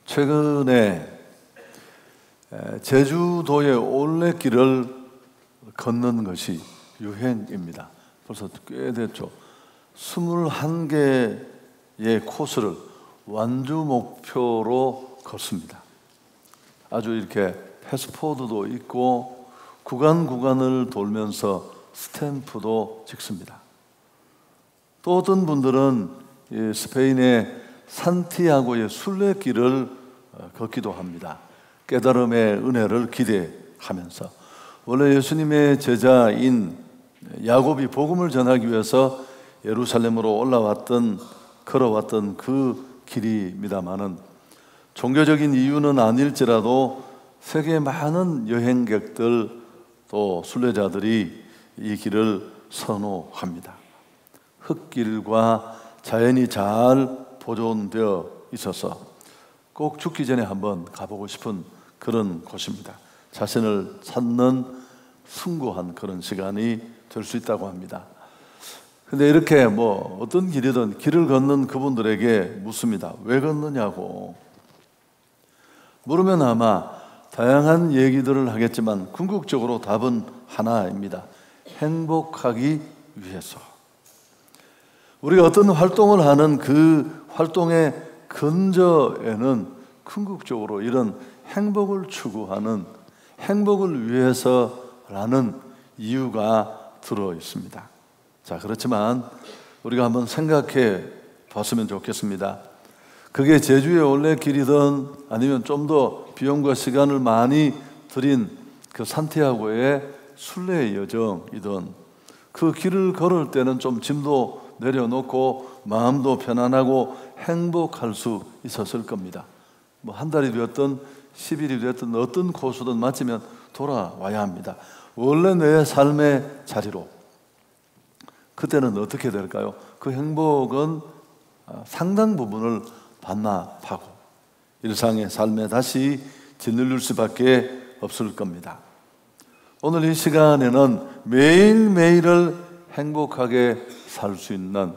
최근에 제주도의 올레길을 걷는 것이 유행입니다. 벌써 꽤 됐죠. 21개의 코스를 완주 목표로 걷습니다. 아주 이렇게 패스포드도 있고 구간을 돌면서 스탬프도 찍습니다. 또 어떤 분들은 스페인의 산티아고의 순례길을 걷기도 합니다. 깨달음의 은혜를 기대하면서. 원래 예수님의 제자인 야곱이 복음을 전하기 위해서 예루살렘으로 걸어왔던 그 길입니다마는 종교적인 이유는 아닐지라도 세계 많은 여행객들 또 순례자들이 이 길을 선호합니다. 흙길과 자연이 잘 보존되어 있어서 꼭 죽기 전에 한번 가보고 싶은 그런 곳입니다. 자신을 찾는 숭고한 그런 시간이 될 수 있다고 합니다. 근데 이렇게 어떤 길이든 길을 걷는 그분들에게 묻습니다. 왜 걷느냐고. 물으면 아마 다양한 얘기들을 하겠지만 궁극적으로 답은 하나입니다. 행복하기 위해서. 우리가 어떤 활동을 하는 그 활동의 근저에는 궁극적으로 이런 행복을 추구하는, 행복을 위해서라는 이유가 들어 있습니다. 자, 그렇지만 우리가 한번 생각해 봤으면 좋겠습니다. 그게 제주의 올레길이든 아니면 좀 더 비용과 시간을 많이 들인 그 산티아고의 순례의 여정이든 그 길을 걸을 때는 좀 짐도 내려놓고 마음도 편안하고 행복할 수 있었을 겁니다. 한 달이 되었든 10일이 되었든 어떤 코스든 마치면 돌아와야 합니다. 원래 내 삶의 자리로. 그때는 어떻게 될까요? 그 행복은 상당 부분을 반납하고 일상의 삶에 다시 짓눌릴 수밖에 없을 겁니다. 오늘 이 시간에는 매일매일을 행복하게 살 수 있는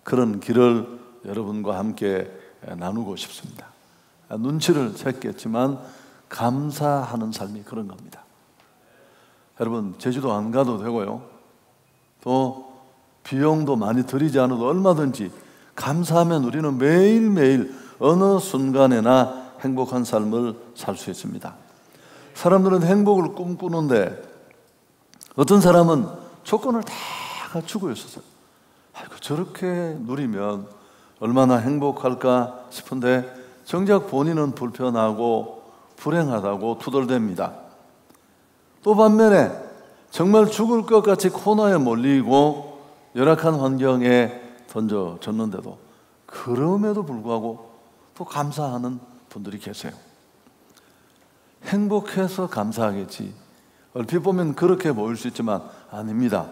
그런 길을 여러분과 함께 나누고 싶습니다. 눈치를 챘겠지만 감사하는 삶이 그런 겁니다. 여러분, 제주도 안 가도 되고요. 또 비용도 많이 들이지 않아도 얼마든지 감사하면 우리는 매일매일 어느 순간에나 행복한 삶을 살 수 있습니다. 사람들은 행복을 꿈꾸는데 어떤 사람은 조건을 다 갖추고 있어서 저렇게 누리면 얼마나 행복할까 싶은데 정작 본인은 불편하고 불행하다고 투덜댑니다. 또 반면에 정말 죽을 것 같이 코너에 몰리고 열악한 환경에 던져졌는데도 그럼에도 불구하고 또 감사하는 분들이 계세요. 행복해서 감사하겠지. 얼핏 보면 그렇게 보일 수 있지만 아닙니다.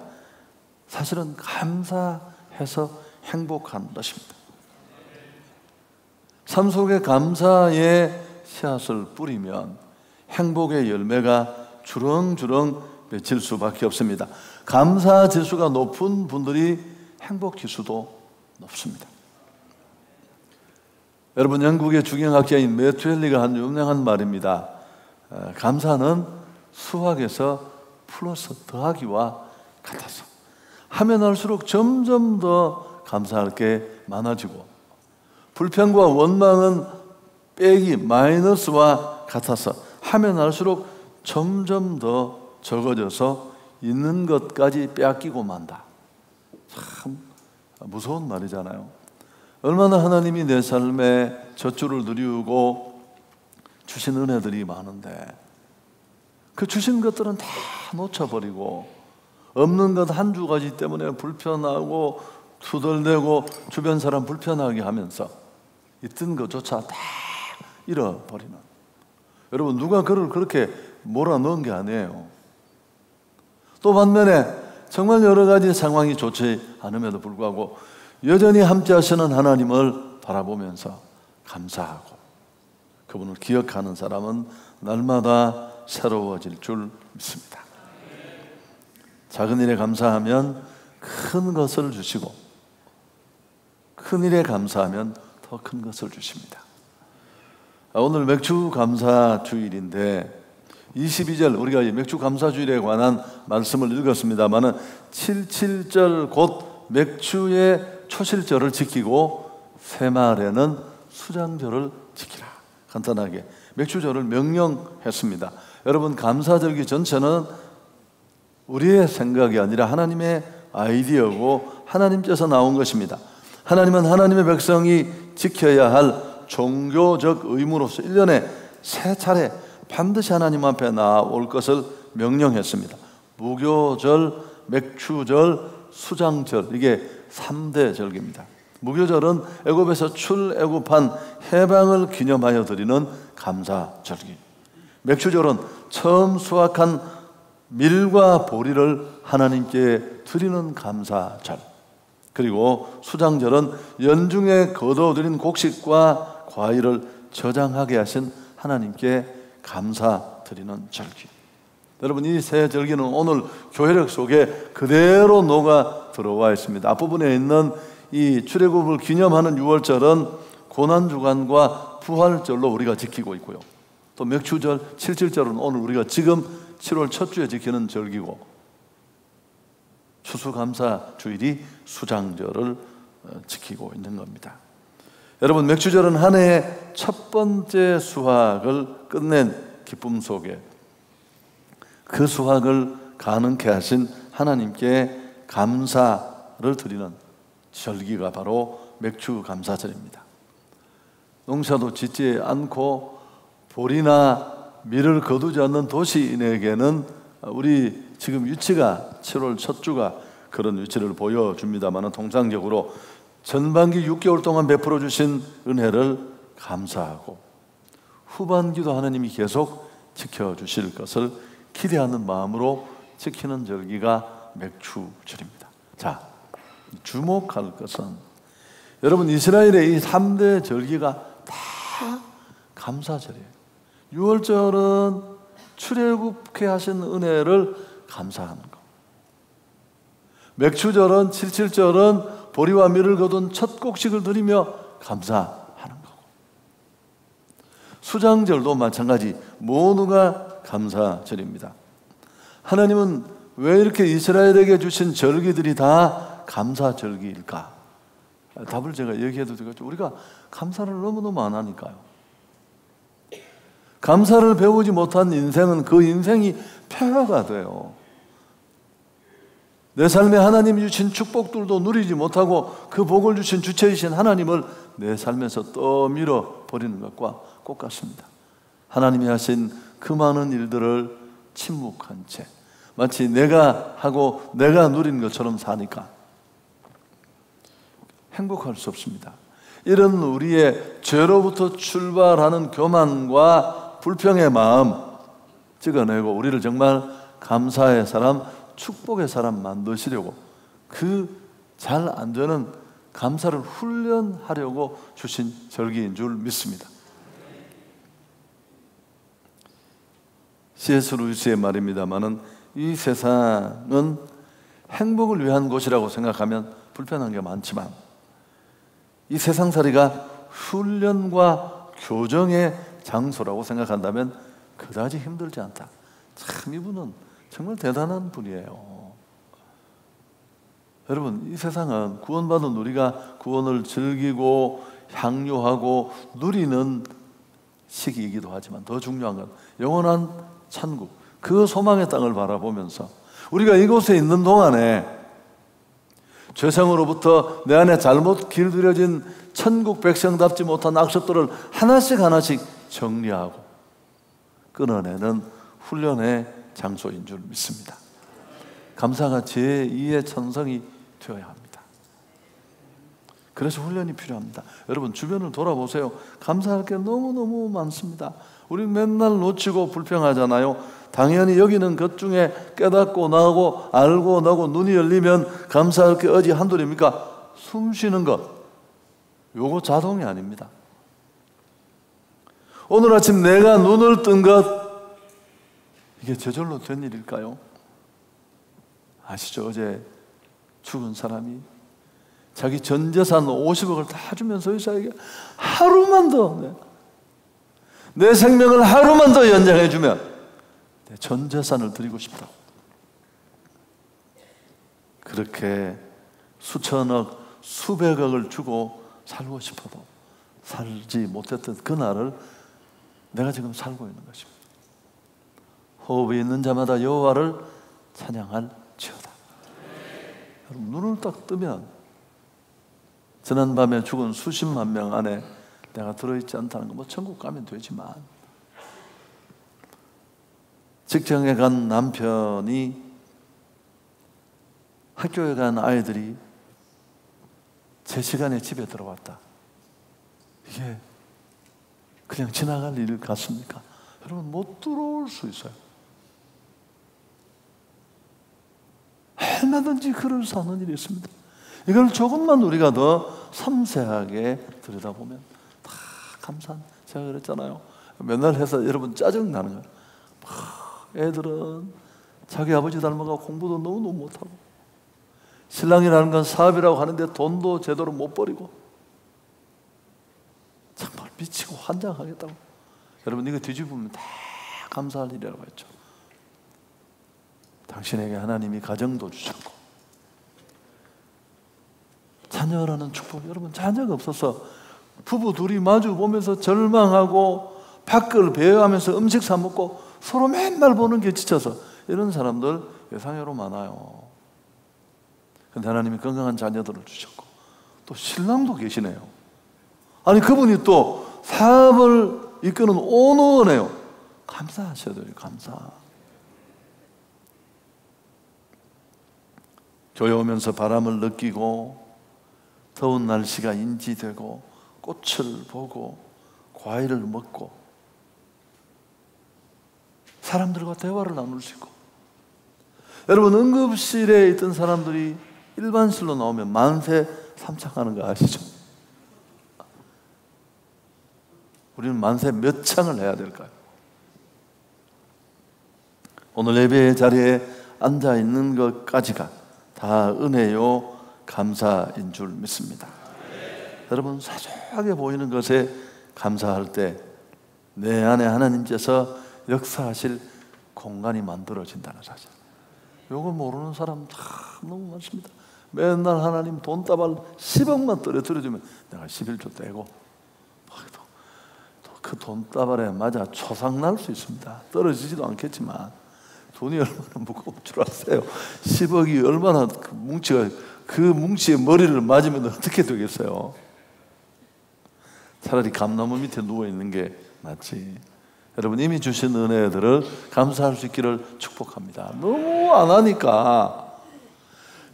사실은 감사해서 행복한 것입니다. 삶 속에 감사의 씨앗을 뿌리면 행복의 열매가 주렁주렁 맺힐 수밖에 없습니다. 감사 지수가 높은 분들이 행복 지수도 높습니다. 여러분, 영국의 주경학자인 매튜엘리가 한 유명한 말입니다. 감사는 수학에서 플러스 더하기와 같아서 하면 할수록 점점 더 감사할 게 많아지고 불평과 원망은 빼기 마이너스와 같아서 하면 할수록 점점 더 적어져서 있는 것까지 빼앗기고 만다. 참 무서운 말이잖아요. 얼마나 하나님이 내 삶에 젖줄을 누리고 주신 은혜들이 많은데 그 주신 것들은 다 놓쳐버리고 없는 것 한두 가지 때문에 불편하고 투덜대고 주변 사람 불편하게 하면서 있던 것조차 다 잃어버리는. 여러분, 누가 그를 그렇게 몰아넣은 게 아니에요. 또 반면에 정말 여러 가지 상황이 좋지 않음에도 불구하고 여전히 함께 하시는 하나님을 바라보면서 감사하고 그분을 기억하는 사람은 날마다 새로워질 줄 믿습니다. 작은 일에 감사하면 큰 것을 주시고 큰 일에 감사하면 더 큰 것을 주십니다. 오늘 맥주 감사 주일인데 22절 우리가 이 맥주 감사 주일에 관한 말씀을 읽었습니다마는 77절 곧 맥주의 초실절을 지키고 새말에는 수장절을 지키라. 간단하게 맥주절을 명령했습니다. 여러분, 감사절기 전체는 우리의 생각이 아니라 하나님의 아이디어고 하나님께서 나온 것입니다. 하나님은 하나님의 백성이 지켜야 할 종교적 의무로서 1년에 3차례 반드시 하나님 앞에 나올 것을 명령했습니다. 무교절, 맥주절, 수장절, 이게 3대 절기입니다. 무교절은 애굽에서 출애굽한 해방을 기념하여 드리는 감사절기. 맥주절은 처음 수확한 밀과 보리를 하나님께 드리는 감사절. 그리고 수장절은 연중에 거둬들인 곡식과 과일을 저장하게 하신 하나님께 감사드리는 절기. 여러분, 이 세 절기는 오늘 교회력 속에 그대로 녹아 들어와 있습니다. 앞부분에 있는 이 출애굽을 기념하는 6월절은 고난주간과 부활절로 우리가 지키고 있고요. 또 맥주절, 77절은 오늘 우리가 지금 7월 첫 주에 지키는 절기고, 추수감사주일이 수장절을 지키고 있는 겁니다. 여러분, 맥주절은 한 해의 첫 번째 수확을 끝낸 기쁨 속에 그 수확을 가능케 하신 하나님께 감사를 드리는 절기가 바로 맥주감사절입니다. 농사도 짓지 않고 보리나 밀을 거두지 않는 도시인에게는 우리 지금 위치가 7월 첫 주가 그런 위치를 보여줍니다만, 통상적으로 전반기 6개월 동안 베풀어 주신 은혜를 감사하고 후반기도 하나님이 계속 지켜주실 것을 기대하는 마음으로 지키는 절기가 맥주절입니다. 자, 주목할 것은 여러분, 이스라엘의 이 3대 절기가 다 감사절이에요. 6월절은 출애굽케 하신 은혜를 감사하는 것, 맥주절은 77절은 보리와 밀을 거둔 첫 곡식을 드리며 감사하는 거고, 수장절도 마찬가지 모두가 감사절입니다. 하나님은 왜 이렇게 이스라엘에게 주신 절기들이 다 감사절기일까? 답을 제가 얘기해도 되겠죠. 우리가 감사를 너무너무 안 하니까요. 감사를 배우지 못한 인생은 그 인생이 폐허가 돼요. 내 삶에 하나님이 주신 축복들도 누리지 못하고 그 복을 주신 주체이신 하나님을 내 삶에서 떠밀어 버리는 것과 똑같습니다. 하나님이 하신 그 많은 일들을 침묵한 채 마치 내가 하고 내가 누린 것처럼 사니까 행복할 수 없습니다. 이런 우리의 죄로부터 출발하는 교만과 불평의 마음 찍어내고 우리를 정말 감사의 사람, 축복의 사람 만드시려고 그 잘 안 되는 감사를 훈련하려고 주신 절기인 줄 믿습니다. C.S. 루이스의 말입니다마는 이 세상은 행복을 위한 곳이라고 생각하면 불편한 게 많지만 이 세상살이가 훈련과 교정의 장소라고 생각한다면 그다지 힘들지 않다. 참, 이분은 정말 대단한 분이에요. 여러분, 이 세상은 구원받은 우리가 구원을 즐기고 향유하고 누리는 시기이기도 하지만 더 중요한 건 영원한 천국, 그 소망의 땅을 바라보면서 우리가 이곳에 있는 동안에 죄성으로부터 내 안에 잘못 길들여진 천국 백성답지 못한 악습들을 하나씩 하나씩 정리하고 끊어내는 훈련의 장소인 줄 믿습니다. 감사가 제2의 천성이 되어야 합니다. 그래서 훈련이 필요합니다. 여러분, 주변을 돌아보세요. 감사할 게 너무너무 많습니다. 우리 맨날 놓치고 불평하잖아요. 당연히 여기는 것 중에 깨닫고 나고 알고 나고 눈이 열리면 감사할 게 어디 한둘입니까? 숨 쉬는 것, 요거 자동이 아닙니다. 오늘 아침 내가 눈을 뜬 것, 이게 저절로 된 일일까요? 아시죠? 어제 죽은 사람이 자기 전 재산 50억을 다 주면서 의사에게 하루만 더 내 생명을 하루만 더 연장해 주면 내 전 재산을 드리고 싶다고. 그렇게 수천억, 수백억을 주고 살고 싶어도 살지 못했던 그날을 내가 지금 살고 있는 것입니다. 호흡이 있는 자마다 여호와를 찬양할지어다. 여러분, 눈을 딱 뜨면 지난밤에 죽은 수십만 명 안에 내가 들어있지 않다는 거, 뭐 천국 가면 되지만, 직장에 간 남편이, 학교에 간 아이들이 제 시간에 집에 들어왔다. 이게 그냥 지나갈 일 같습니까? 여러분, 못 들어올 수 있어요. 얼마든지 글을 사는 일이 있습니다. 이걸 조금만 우리가 더 섬세하게 들여다보면 다 감사한. 제가 그랬잖아요. 맨날 해서 여러분 짜증나는 거예요. 애들은 자기 아버지 닮아가고 공부도 너무너무 못하고, 신랑이라는 건 사업이라고 하는데 돈도 제대로 못 버리고, 정말 미치고 환장하겠다고. 여러분, 이거 뒤집으면 다 감사할 일이라고 했죠. 당신에게 하나님이 가정도 주셨고 자녀라는 축복. 여러분, 자녀가 없어서 부부 둘이 마주 보면서 절망하고 밖을 배회하면서 음식 사 먹고 서로 맨날 보는 게 지쳐서 이런 사람들 예상외로 많아요. 그런데 하나님이 건강한 자녀들을 주셨고 또 신랑도 계시네요. 아니, 그분이 또 사업을 이끄는 오너네요. 감사하셔야 돼요. 감사. 교회 오면서 바람을 느끼고 더운 날씨가 인지되고 꽃을 보고 과일을 먹고 사람들과 대화를 나눌 수 있고, 여러분, 응급실에 있던 사람들이 일반실로 나오면 만세 삼창하는 거 아시죠? 우리는 만세 몇 창을 해야 될까요? 오늘 예배의 자리에 앉아 있는 것까지가 다 은혜요 감사인 줄 믿습니다. 여러분, 사소하게 보이는 것에 감사할 때 내 안에 하나님께서 역사하실 공간이 만들어진다는 사실. 이거 모르는 사람 다 너무 많습니다. 맨날 하나님 돈다발 10억만 떨어뜨려주면 내가 11조 떼고, 그 돈다발에 맞아 초상 날 수 있습니다. 떨어지지도 않겠지만 돈이 얼마나 무거운 줄 아세요? 10억이 얼마나 그 뭉치의 머리를 맞으면 어떻게 되겠어요? 차라리 감나무 밑에 누워있는 게 낫지. 여러분, 이미 주신 은혜들을 감사할 수 있기를 축복합니다. 너무 안 하니까.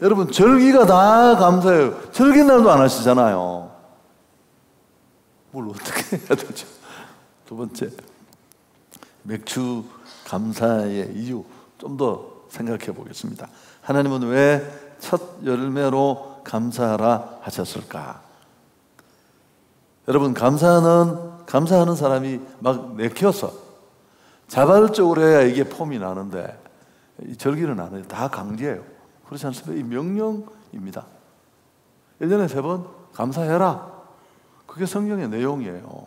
여러분, 절기가 다 감사해요. 절기날도 안 하시잖아요. 뭘 어떻게 해야 되죠? 두 번째, 맥주 감사의 이유 좀 더 생각해 보겠습니다. 하나님은 왜 첫 열매로 감사하라 하셨을까? 여러분, 감사하는 사람이 막 내켜서 자발적으로 해야 이게 폼이 나는데, 이 절기는 안 해요. 다 강제예요. 그렇지 않습니까? 이 명령입니다. 1년에 3번 감사해라. 그게 성경의 내용이에요.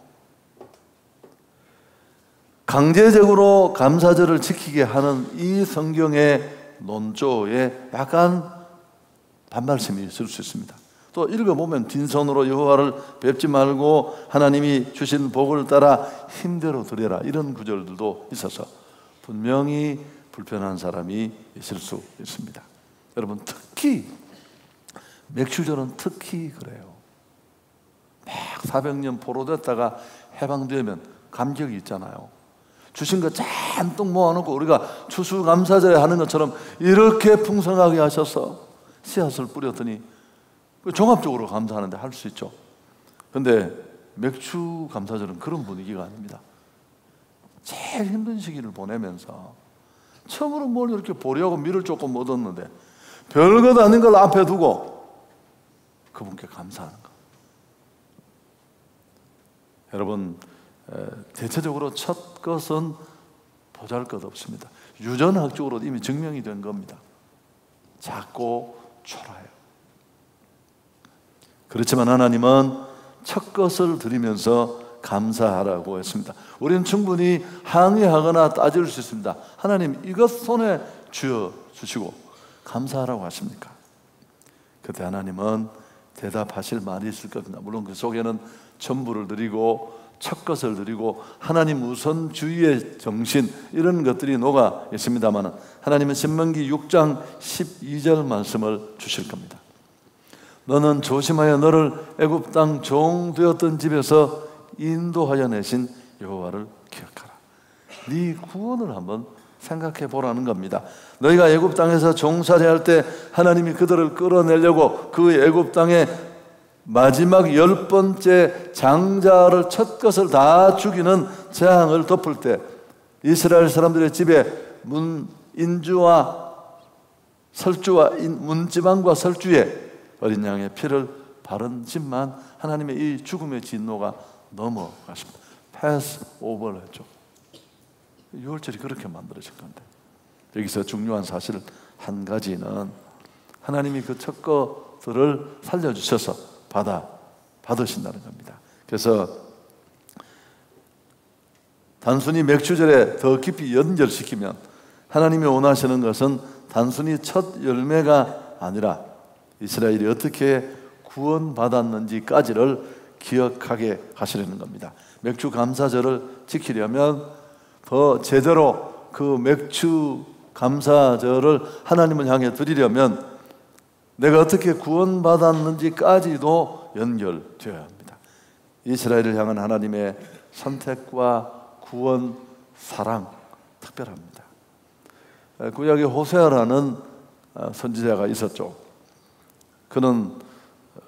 강제적으로 감사절을 지키게 하는 이 성경의 논조에 약간 반발심이 있을 수 있습니다. 또 읽어보면 빈손으로 여호와를 뵙지 말고 하나님이 주신 복을 따라 힘대로 드려라, 이런 구절들도 있어서 분명히 불편한 사람이 있을 수 있습니다. 여러분, 특히 맥주절은 특히 그래요. 막 400년 포로됐다가 해방되면 감격이 있잖아요. 주신 거 잔뜩 모아놓고 우리가 추수감사절에 하는 것처럼 이렇게 풍성하게 하셔서 씨앗을 뿌렸더니 종합적으로 감사하는데 할 수 있죠. 그런데 맥주 감사절은 그런 분위기가 아닙니다. 제일 힘든 시기를 보내면서 처음으로 뭘 이렇게 보리하고 밀을 조금 얻었는데 별것 아닌 걸 앞에 두고 그분께 감사하는 거. 여러분, 대체적으로 첫 것은 보잘것없습니다. 유전학적으로 이미 증명이 된 겁니다. 작고 초라해요. 그렇지만 하나님은 첫 것을 드리면서 감사하라고 했습니다. 우리는 충분히 항의하거나 따질 수 있습니다. 하나님, 이것 손에 쥐어 주시고 감사하라고 하십니까? 그때 하나님은 대답하실 말이 있을 겁니다. 물론 그 속에는 전부를 드리고 첫 것을 드리고 하나님 우선주의의 정신, 이런 것들이 녹아 있습니다만, 하나님은 신명기 6장 12절 말씀을 주실 겁니다. 너는 조심하여 너를 애굽 땅 종 되었던 집에서 인도하여 내신 여호와를 기억하라. 네 구원을 한번 생각해 보라는 겁니다. 너희가 애굽 땅에서 종살이할 때 하나님이 그들을 끌어내려고 그 애굽 땅에 마지막 10번째 장자를, 첫 것을 다 죽이는 재앙을 덮을 때 이스라엘 사람들의 집에 인주와 설주와 문지방과 설주에 어린 양의 피를 바른 집만 하나님의 이 죽음의 진노가 넘어갔습니다. 패스 오버를 했죠. 6월절이 그렇게 만들어진 건데, 여기서 중요한 사실 한 가지는 하나님이 그 첫 것들을 살려주셔서 받으신다는 겁니다. 그래서 단순히 맥주절에 더 깊이 연결시키면 하나님이 원하시는 것은 단순히 첫 열매가 아니라 이스라엘이 어떻게 구원받았는지까지를 기억하게 하시려는 겁니다. 맥주 감사절을 지키려면 더 제대로 그 맥주 감사절을 하나님을 향해 드리려면 내가 어떻게 구원받았는지까지도 연결되어야 합니다. 이스라엘을 향한 하나님의 선택과 구원, 사랑 특별합니다. 구약에 호세아라는 선지자가 있었죠. 그는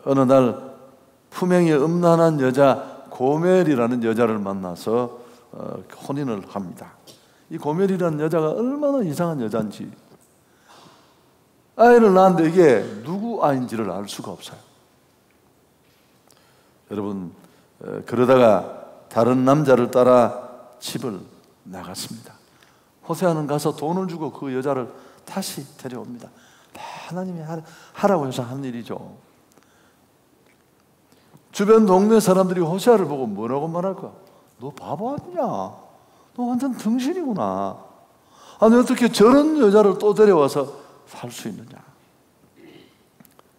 어느 날 품행이 음란한 여자 고멜이라는 여자를 만나서 혼인을 합니다. 이 고멜이라는 여자가 얼마나 이상한 여자인지, 아이를 낳았는데 이게 누구 아이인지를 알 수가 없어요. 여러분, 그러다가 다른 남자를 따라 집을 나갔습니다. 호세아는 가서 돈을 주고 그 여자를 다시 데려옵니다. 다 하나님이 하라고 해서 한 일이죠. 주변 동네 사람들이 호세아를 보고 뭐라고 말할까? 너 바보 아니냐? 너 완전 등신이구나. 아니 어떻게 저런 여자를 또 데려와서 살 수 있느냐?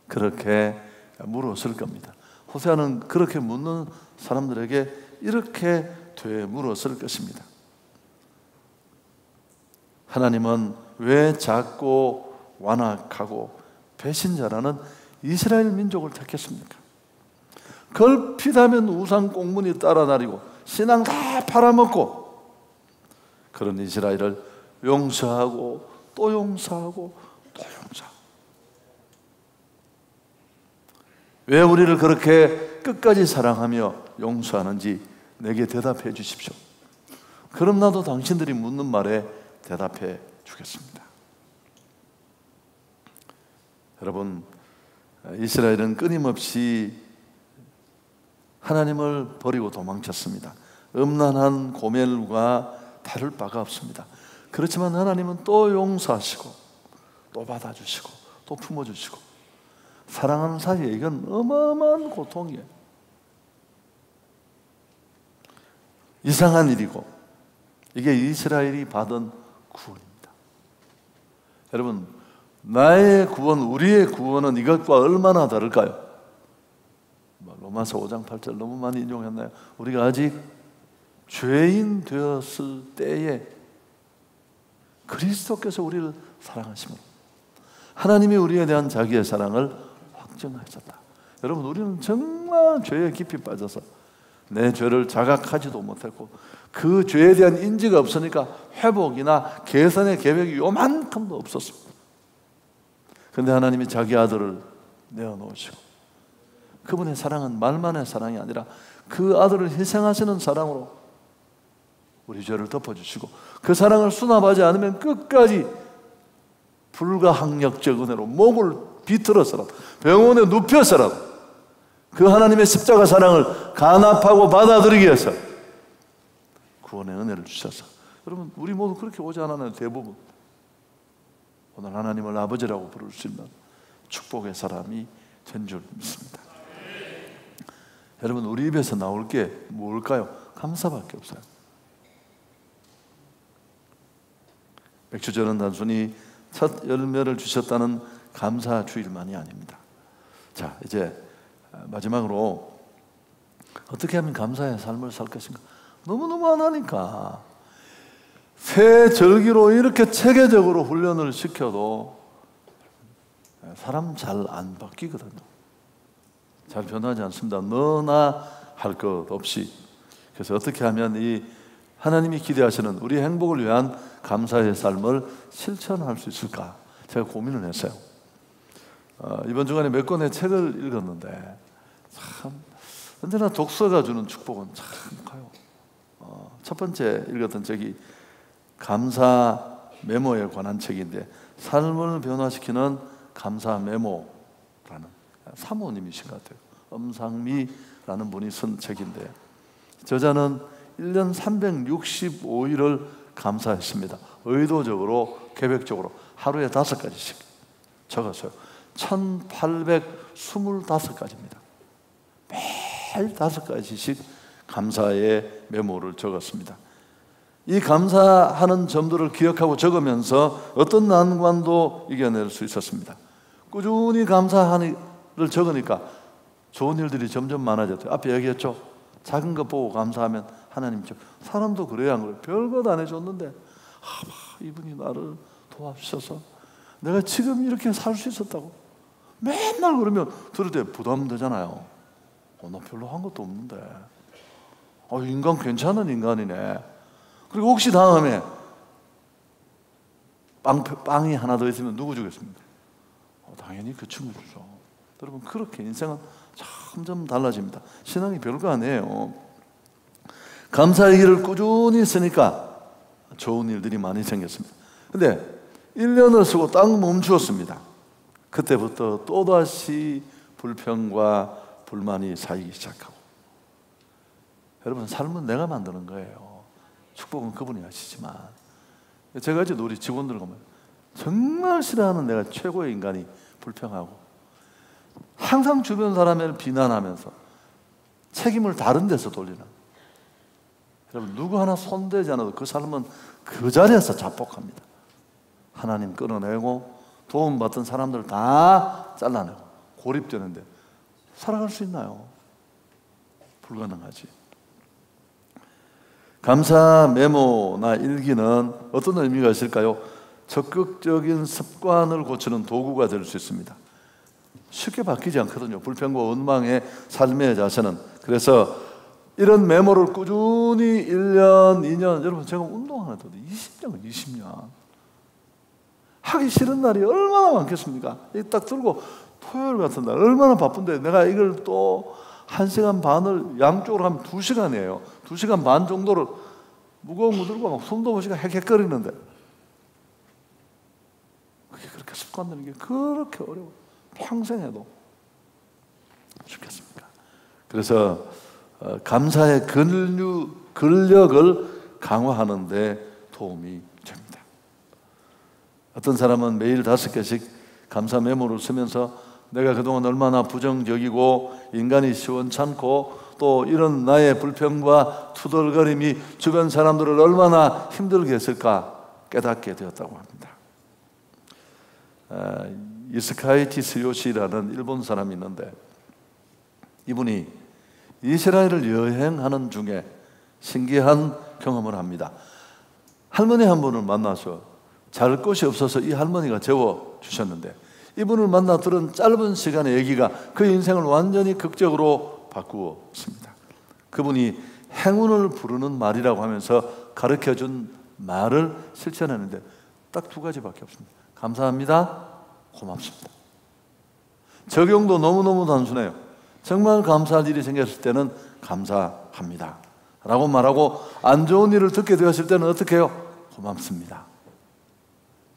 그렇게 물었을 겁니다. 호세아는 그렇게 묻는 사람들에게 이렇게 되물었을 것입니다. 하나님은 왜 작고 완악하고 배신자라는 이스라엘 민족을 택했습니까? 걸핏하면 우상 꽁무니 따라다니고 신앙 다 팔아먹고 그런 이스라엘을 용서하고 또 용서하고 또 용서하고, 왜 우리를 그렇게 끝까지 사랑하며 용서하는지 내게 대답해 주십시오. 그럼 나도 당신들이 묻는 말에 대답해 주겠습니다. 여러분, 이스라엘은 끊임없이 하나님을 버리고 도망쳤습니다. 음란한 고멜과 다를 바가 없습니다. 그렇지만 하나님은 또 용서하시고 또 받아주시고 또 품어주시고, 사랑하는 사이에 이건 어마어마한 고통이에요. 이상한 일이고 이게 이스라엘이 받은 구원입니다. 여러분, 나의 구원, 우리의 구원은 이것과 얼마나 다를까요? 로마서 5장 8절 너무 많이 인용했나요? 우리가 아직 죄인 되었을 때에 그리스도께서 우리를 사랑하심으로 하나님이 우리에 대한 자기의 사랑을 확증하셨다. 여러분, 우리는 정말 죄에 깊이 빠져서 내 죄를 자각하지도 못했고 그 죄에 대한 인지가 없으니까 회복이나 개선의 계획이 요만큼도 없었습니다. 그런데 하나님이 자기 아들을 내어놓으시고, 그분의 사랑은 말만의 사랑이 아니라 그 아들을 희생하시는 사랑으로 우리 죄를 덮어주시고, 그 사랑을 수납하지 않으면 끝까지 불가항력적 은혜로 몸을 비틀어서라도 병원에 눕혀서라도 그 하나님의 십자가 사랑을 간합하고 받아들이기 위해서 구원의 은혜를 주셔서, 여러분, 우리 모두 그렇게 오지 않았나요? 대부분 오늘 하나님을 아버지라고 부를 수 있는 축복의 사람이 된 줄 믿습니다. 여러분, 우리 입에서 나올 게 뭘까요? 감사밖에 없어요. 맥주전은 단순히 첫 열매를 주셨다는 감사 주일만이 아닙니다. 자, 이제 마지막으로 어떻게 하면 감사의 삶을 살 것인가? 너무너무 안 하니까. 새 절기로 이렇게 체계적으로 훈련을 시켜도 사람 잘 안 바뀌거든요. 잘 변하지 않습니다. 너나 할 것 없이. 그래서 어떻게 하면 이 하나님이 기대하시는 우리 행복을 위한 감사의 삶을 실천할 수 있을까? 제가 고민을 했어요. 이번 주간에 몇 권의 책을 읽었는데 참 언제나 독서가 주는 축복은 참 커요. 첫 번째 읽었던 책이 감사 메모에 관한 책인데, 삶을 변화시키는 감사 메모라는 사모님이신 것 같아요. 엄상미라는 분이 쓴 책인데, 저자는 1년 365일을 감사했습니다. 의도적으로, 계획적으로 하루에 5가지씩 적었어요. 1825가지입니다. 매일 5가지씩 감사의 메모를 적었습니다. 이 감사하는 점들을 기억하고 적으면서 어떤 난관도 이겨낼 수 있었습니다. 꾸준히 감사하는 걸 적으니까 좋은 일들이 점점 많아졌대요. 앞에 얘기했죠. 작은 것 보고 감사하면 하나님 죠. 사람도 그래야 하는 거예요. 별것 안 해줬는데 이분이 나를 도와주셔서 내가 지금 이렇게 살 수 있었다고. 맨날 그러면 들을 때 부담되잖아요. 나 별로 한 것도 없는데. 인간 괜찮은 인간이네. 그리고 혹시 다음에 빵이 하나 더 있으면 누구 주겠습니까? 당연히 그 친구 주죠. 여러분, 그렇게 인생은 점점 달라집니다. 신앙이 별거 아니에요. 감사의 길을 꾸준히 쓰니까 좋은 일들이 많이 생겼습니다. 근데 1년을 쓰고 딱 멈추었습니다. 그때부터 또다시 불평과 불만이 쌓이기 시작하고. 여러분, 삶은 내가 만드는 거예요. 축복은 그분이 하시지만, 제가 이제 우리 직원들 보면 정말 싫어하는 내가 최고의 인간이 불평하고 항상 주변 사람을 비난하면서 책임을 다른 데서 돌리는, 여러분, 누구 하나 손대지 않아도 그 삶은 그 자리에서 자폭합니다. 하나님 끊어내고 도움받던 사람들 다 잘라내고 고립되는데 살아갈 수 있나요? 불가능하지. 감사 메모나 일기는 어떤 의미가 있을까요? 적극적인 습관을 고치는 도구가 될 수 있습니다. 쉽게 바뀌지 않거든요. 불평과 원망의 삶의 자세는. 그래서 이런 메모를 꾸준히 1년, 2년, 여러분, 제가 운동하는데도 20년 하기 싫은 날이 얼마나 많겠습니까? 딱 들고 토요일 같은 날 얼마나 바쁜데 내가 이걸 또 1시간 반을 양쪽으로 하면 2시간이에요. 2시간 반 정도를 무거운 거 들고 막 숨도 못 쉬고 헥헥거리는데, 그게 그렇게 습관되는 게 그렇게 어려워요. 평생 해도 쉽겠습니까? 그래서 감사의 근력을 강화하는 데 도움이 됩니다. 어떤 사람은 매일 5개씩 감사 메모를 쓰면서 내가 그동안 얼마나 부정적이고 인간이 시원찮고 또 이런 나의 불평과 투덜거림이 주변 사람들을 얼마나 힘들게 했을까 깨닫게 되었다고 합니다. 이스카이티스 요시라는 일본 사람이 있는데, 이분이 이스라엘을 여행하는 중에 신기한 경험을 합니다. 할머니 한 분을 만나서 잘 곳이 없어서 이 할머니가 재워주셨는데, 이분을 만나 들은 짧은 시간의 얘기가 그 인생을 완전히 극적으로 바꾸었습니다. 그분이 행운을 부르는 말이라고 하면서 가르쳐준 말을 실천했는데 딱 2가지밖에 없습니다. 감사합니다, 고맙습니다. 적용도 너무너무 단순해요. 정말 감사할 일이 생겼을 때는 감사합니다 라고 말하고, 안 좋은 일을 듣게 되었을 때는 어떻게 해요? 고맙습니다.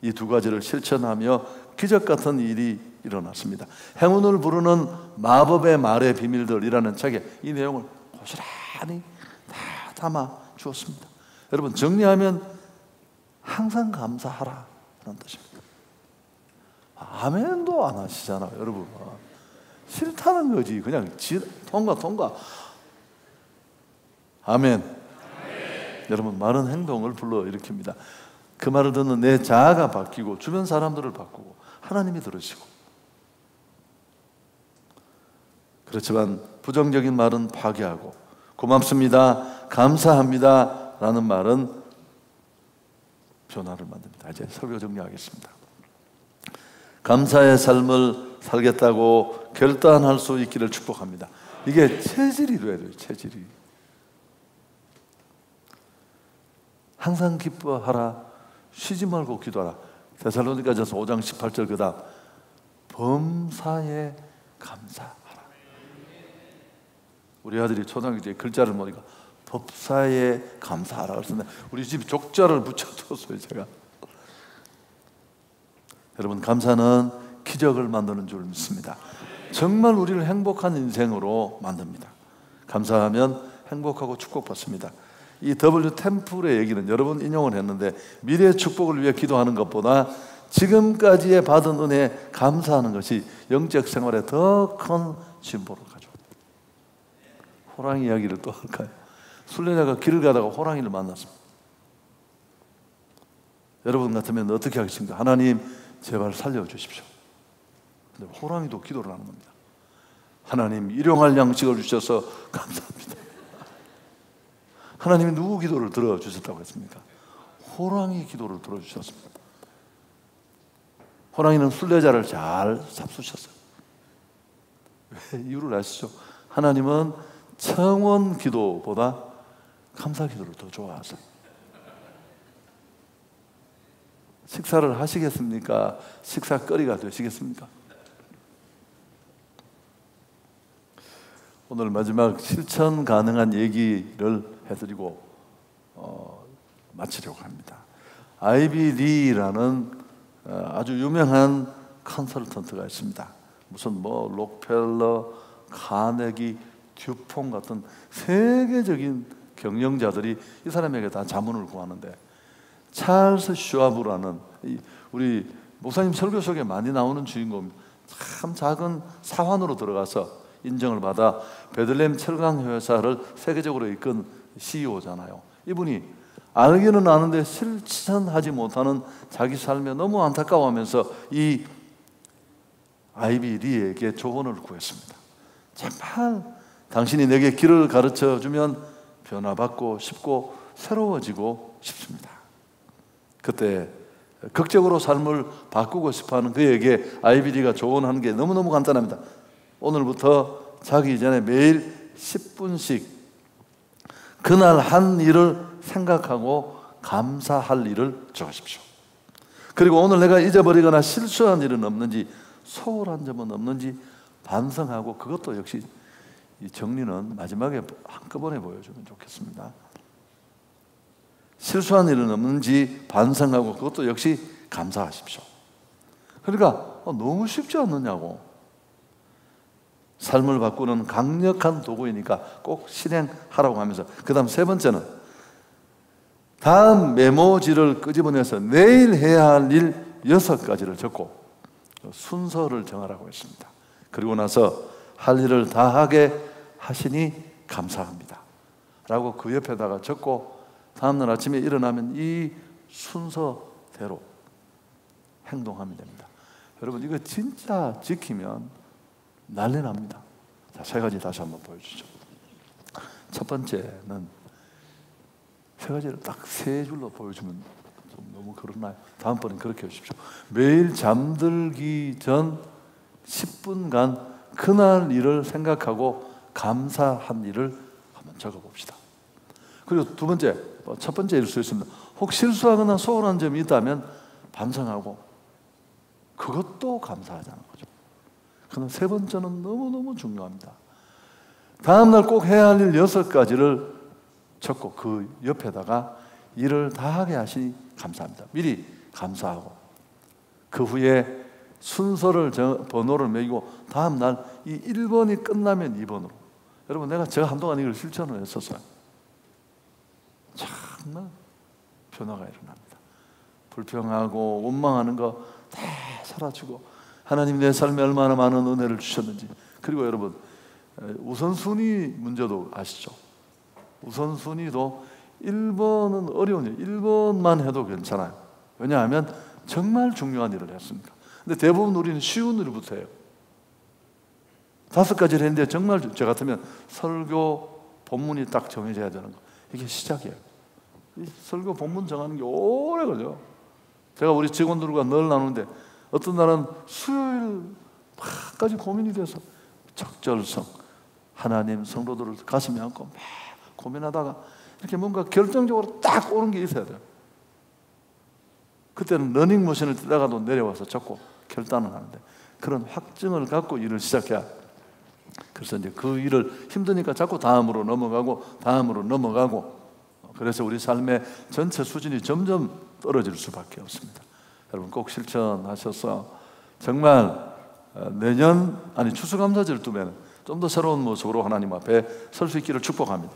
이 2가지를 실천하며 기적 같은 일이 일어났습니다. 행운을 부르는 마법의 말의 비밀들이라는 책에 이 내용을 고스란히 다 담아 주었습니다. 여러분, 정리하면 항상 감사하라는 뜻입니다. 아멘도 안 하시잖아요, 여러분. 싫다는 거지. 그냥 통과. 아멘. 여러분, 말은 행동을 불러일으킵니다. 그 말을 듣는 내 자아가 바뀌고 주변 사람들을 바꾸고 하나님이 들으시고. 그렇지만 부정적인 말은 파괴하고 고맙습니다, 감사합니다 라는 말은 변화를 만듭니다. 이제 설교 정리하겠습니다. 감사의 삶을 살겠다고 결단할 수 있기를 축복합니다. 이게 체질이 돼야 돼요. 체질이. 항상 기뻐하라, 쉬지 말고 기도하라. 데살로니가전서 5장 18절 그 다음 범사에 감사하라. 우리 아들이 초등학교 때 글자를 모르니까 법사에 감사하라 그랬는데 우리 집 족자를 붙여줬어요. 제가. 여러분, 감사는 기적을 만드는 줄 믿습니다. 정말 우리를 행복한 인생으로 만듭니다. 감사하면 행복하고 축복받습니다. 이 W 템플의 얘기는 여러분 인용을 했는데 미래의 축복을 위해 기도하는 것보다 지금까지의 받은 은혜에 감사하는 것이 영적 생활에 더 큰 진보를 가져옵니다. 호랑이 이야기를 또 할까요? 순례자가 길을 가다가 호랑이를 만났습니다. 여러분 같으면 어떻게 하겠습니까? 하나님 제발 살려주십시오. 근데 호랑이도 기도를 하는 겁니다. 하나님 일용할 양식을 주셔서 감사합니다. 하나님이 누구 기도를 들어주셨다고 했습니까? 호랑이 기도를 들어주셨습니다. 호랑이는 순례자를 잘 잡수셨어요. 왜? 이유를 아시죠? 하나님은 청원 기도보다 감사 기도를 더 좋아하세요. 식사를 하시겠습니까? 식사거리가 되시겠습니까? 오늘 마지막 실천 가능한 얘기를 해드리고 마치려고 합니다. 아이비 리라는 아주 유명한 컨설턴트가 있습니다. 무슨 록펠러, 카네기, 듀퐁 같은 세계적인 경영자들이 이 사람에게 다 자문을 구하는데 찰스 슈와브라는 우리 목사님 설교 속에 많이 나오는 주인공, 참 작은 사환으로 들어가서 인정을 받아 베들레헴 철강 회사를 세계적으로 이끈 CEO잖아요. 이분이 알기는 아는데 실천하지 못하는 자기 삶에 너무 안타까워하면서 이 아이비 리에게 조언을 구했습니다. 정말 당신이 내게 길을 가르쳐 주면 변화받고 싶고 새로워지고 싶습니다. 그때 극적으로 삶을 바꾸고 싶어하는 그에게 아이비 리가 조언하는 게 너무너무 간단합니다. 오늘부터 자기 전에 매일 10분씩 그날 한 일을 생각하고 감사할 일을 정하십시오. 그리고 오늘 내가 잊어버리거나 실수한 일은 없는지, 소홀한 점은 없는지 반성하고, 그것도 역시 이 정리는 마지막에 한꺼번에 보여주면 좋겠습니다. 실수한 일은 없는지 반성하고 그것도 역시 감사하십시오. 그러니까 너무 쉽지 않느냐고. 삶을 바꾸는 강력한 도구이니까 꼭 실행하라고 하면서, 그 다음 세 번째는 다음 메모지를 끄집어내서 내일 해야 할 일 6가지를 적고 순서를 정하라고 했습니다. 그리고 나서 할 일을 다 하게 하시니 감사합니다 라고 그 옆에다가 적고 다음날 아침에 일어나면 이 순서대로 행동하면 됩니다. 여러분, 이거 진짜 지키면 난리 납니다. 자, 세 가지 다시 한번 보여주죠. 첫 번째는 세 가지를 딱 세 줄로 보여주면 좀 너무 그렇나요? 다음번엔 그렇게 해주십시오. 매일 잠들기 전 10분간 그날 일을 생각하고 감사한 일을 한번 적어봅시다. 그리고 두 번째, 첫 번째일 수 있습니다. 혹 실수하거나 소홀한 점이 있다면 반성하고 그것도 감사하자는 거죠. 그럼 세 번째는 너무너무 중요합니다. 다음날 꼭 해야 할 일 6가지를 적고 그 옆에다가 일을 다 하게 하시니 감사합니다. 미리 감사하고 그 후에 순서를 번호를 매기고 다음날 이 1번이 끝나면 2번으로. 여러분, 제가 한동안 이걸 실천을 했었어요. 정말 변화가 일어납니다. 불평하고 원망하는 거 다 사라지고 하나님 내 삶에 얼마나 많은 은혜를 주셨는지 그리고 여러분, 우선순위 문제도 아시죠? 우선순위도 1번은 어려운요. 1번만 해도 괜찮아요. 왜냐하면 정말 중요한 일을 했습니다. 근데 대부분 우리는 쉬운 일부터 해요. 5가지를 했는데 정말 저 같으면 설교 본문이 딱 정해져야 되는 거. 이게 시작이에요. 이 설교 본문 정하는 게 오래 걸려요. 제가 우리 직원들과 늘 나누는데 어떤 날은 수요일까지 고민이 돼서 적절성, 하나님 성도들을 가슴에 안고 막 고민하다가 이렇게 뭔가 결정적으로 딱 오는 게 있어야 돼요. 그때는 러닝머신을 뛰다가도 내려와서 잡고 결단을 하는데 그런 확증을 갖고 일을 시작해야. 그래서 이제 그 일을 힘드니까 자꾸 다음으로 넘어가고 그래서 우리 삶의 전체 수준이 점점 떨어질 수밖에 없습니다. 여러분 꼭 실천하셔서 정말 내년 추수감사절 때면 좀 더 새로운 모습으로 하나님 앞에 설 수 있기를 축복합니다.